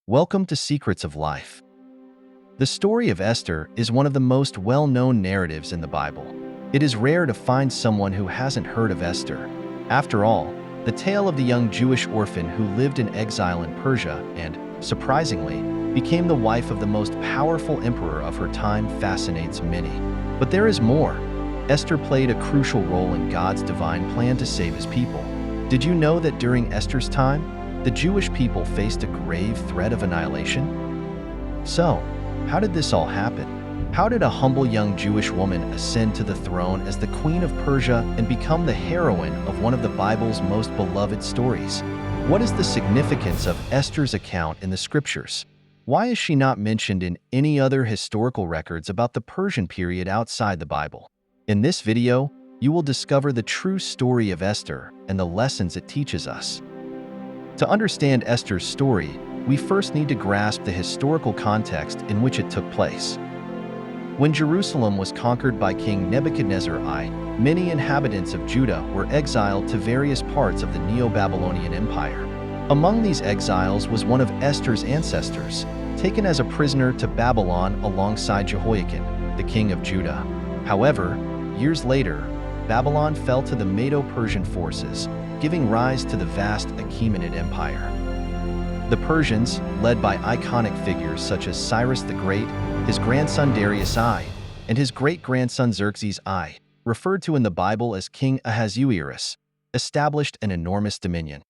Welcome to Secrets of Life. The story of Esther is one of the most well-known narratives in the Bible. It is rare to find someone who hasn't heard of Esther. After all, the tale of the young Jewish orphan who lived in exile in Persia and, surprisingly, became the wife of the most powerful emperor of her time fascinates many. But there is more. Esther played a crucial role in God's divine plan to save his people. Did you know that during Esther's time, the Jewish people faced a grave threat of annihilation? So, how did this all happen? How did a humble young Jewish woman ascend to the throne as the Queen of Persia and become the heroine of one of the Bible's most beloved stories? What is the significance of Esther's account in the scriptures? Why is she not mentioned in any other historical records about the Persian period outside the Bible? In this video, you will discover the true story of Esther and the lessons it teaches us. To understand Esther's story, we first need to grasp the historical context in which it took place. When Jerusalem was conquered by King Nebuchadnezzar I, many inhabitants of Judah were exiled to various parts of the Neo-Babylonian Empire. Among these exiles was one of Esther's ancestors, taken as a prisoner to Babylon alongside Jehoiakim, the king of Judah. However, years later, Babylon fell to the Medo-Persian forces, giving rise to the vast Achaemenid Empire. The Persians, led by iconic figures such as Cyrus the Great, his grandson Darius I, and his great-grandson Xerxes I, referred to in the Bible as King Ahasuerus, established an enormous dominion.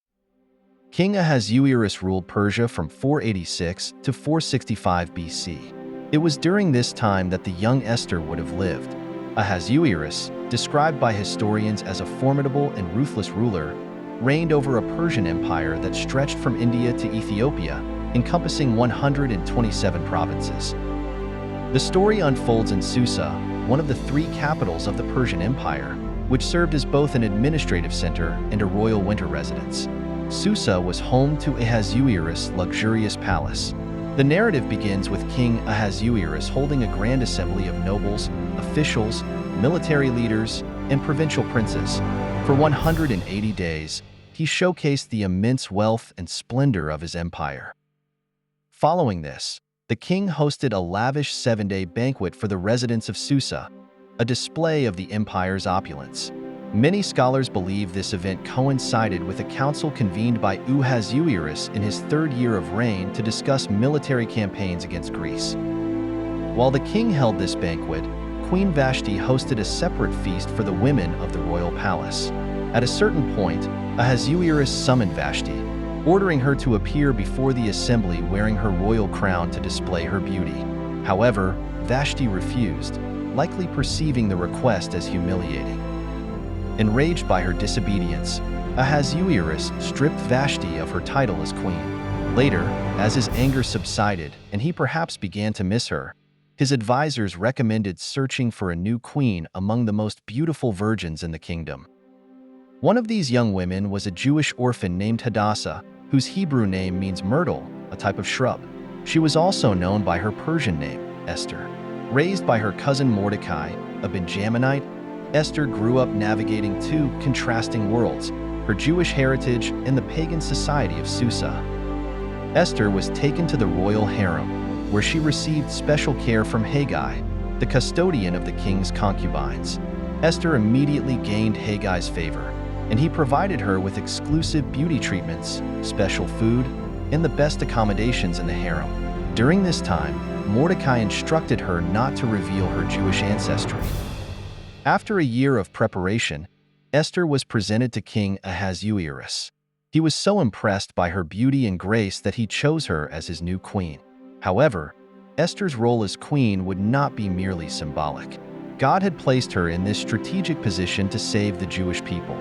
King Ahasuerus ruled Persia from 486 to 465 BC. It was during this time that the young Esther would have lived. Ahasuerus, described by historians as a formidable and ruthless ruler, reigned over a Persian empire that stretched from India to Ethiopia, encompassing 127 provinces. The story unfolds in Susa, one of the three capitals of the Persian Empire, which served as both an administrative center and a royal winter residence. Susa was home to Ahasuerus' luxurious palace. The narrative begins with King Ahasuerus holding a grand assembly of nobles, officials, military leaders, and provincial princes. For 180 days, he showcased the immense wealth and splendor of his empire. Following this, the king hosted a lavish 7-day banquet for the residents of Susa, a display of the empire's opulence. Many scholars believe this event coincided with a council convened by Ahasuerus in his third year of reign to discuss military campaigns against Greece. While the king held this banquet, Queen Vashti hosted a separate feast for the women of the royal palace. At a certain point, Ahasuerus summoned Vashti, ordering her to appear before the assembly wearing her royal crown to display her beauty. However, Vashti refused, likely perceiving the request as humiliating. Enraged by her disobedience, Ahasuerus stripped Vashti of her title as queen. Later, as his anger subsided and he perhaps began to miss her, his advisors recommended searching for a new queen among the most beautiful virgins in the kingdom. One of these young women was a Jewish orphan named Hadassah, whose Hebrew name means myrtle, a type of shrub. She was also known by her Persian name, Esther. Raised by her cousin Mordecai, a Benjaminite, Esther grew up navigating two contrasting worlds, her Jewish heritage and the pagan society of Susa. Esther was taken to the royal harem, where she received special care from Haggai, the custodian of the king's concubines. Esther immediately gained Haggai's favor, and he provided her with exclusive beauty treatments, special food, and the best accommodations in the harem. During this time, Mordecai instructed her not to reveal her Jewish ancestry. After a year of preparation, Esther was presented to King Ahasuerus. He was so impressed by her beauty and grace that he chose her as his new queen. However, Esther's role as queen would not be merely symbolic. God had placed her in this strategic position to save the Jewish people.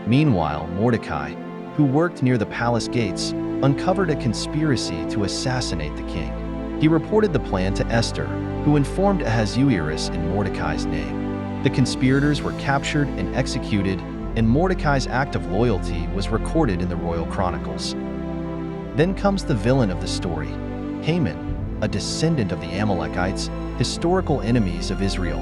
Meanwhile, Mordecai, who worked near the palace gates, uncovered a conspiracy to assassinate the king. He reported the plan to Esther, who informed Ahasuerus in Mordecai's name. The conspirators were captured and executed, and Mordecai's act of loyalty was recorded in the royal chronicles. Then comes the villain of the story, Haman, a descendant of the Amalekites, historical enemies of Israel.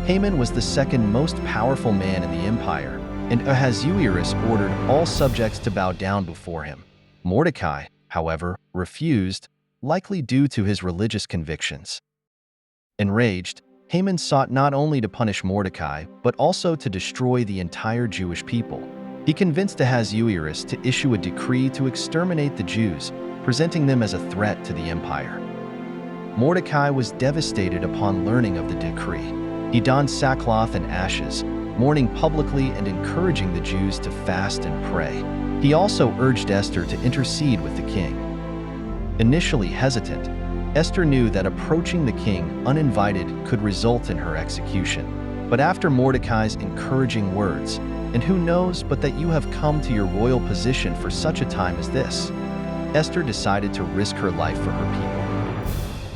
Haman was the second most powerful man in the empire, and Ahasuerus ordered all subjects to bow down before him. Mordecai, however, refused, likely due to his religious convictions. Enraged, Haman sought not only to punish Mordecai, but also to destroy the entire Jewish people. He convinced Ahasuerus to issue a decree to exterminate the Jews, presenting them as a threat to the empire. Mordecai was devastated upon learning of the decree. He donned sackcloth and ashes, mourning publicly and encouraging the Jews to fast and pray. He also urged Esther to intercede with the king. Initially hesitant, Esther knew that approaching the king uninvited could result in her execution. But after Mordecai's encouraging words, "And who knows but that you have come to your royal position for such a time as this?" Esther decided to risk her life for her people.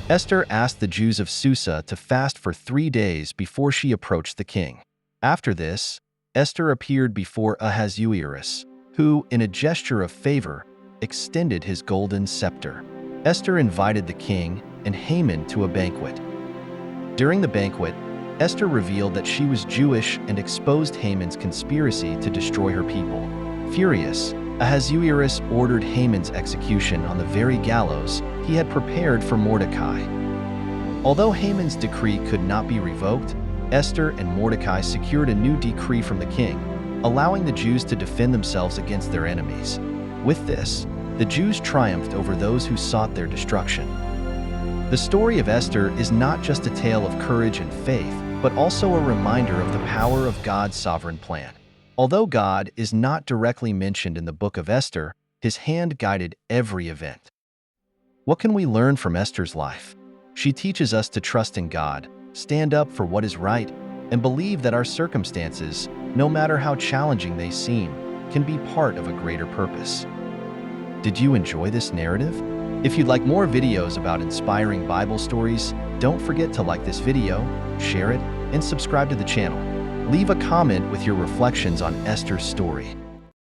Esther asked the Jews of Susa to fast for 3 days before she approached the king. After this, Esther appeared before Ahasuerus, who, in a gesture of favor, extended his golden scepter. Esther invited the king and Haman to a banquet. During the banquet, Esther revealed that she was Jewish and exposed Haman's conspiracy to destroy her people. Furious, Ahasuerus ordered Haman's execution on the very gallows he had prepared for Mordecai. Although Haman's decree could not be revoked, Esther and Mordecai secured a new decree from the king, allowing the Jews to defend themselves against their enemies. With this, the Jews triumphed over those who sought their destruction. The story of Esther is not just a tale of courage and faith, but also a reminder of the power of God's sovereign plan. Although God is not directly mentioned in the book of Esther, his hand guided every event. What can we learn from Esther's life? She teaches us to trust in God, stand up for what is right, and believe that our circumstances, no matter how challenging they seem, can be part of a greater purpose. Did you enjoy this narrative? If you'd like more videos about inspiring Bible stories, don't forget to like this video, share it, and subscribe to the channel. Leave a comment with your reflections on Esther's story.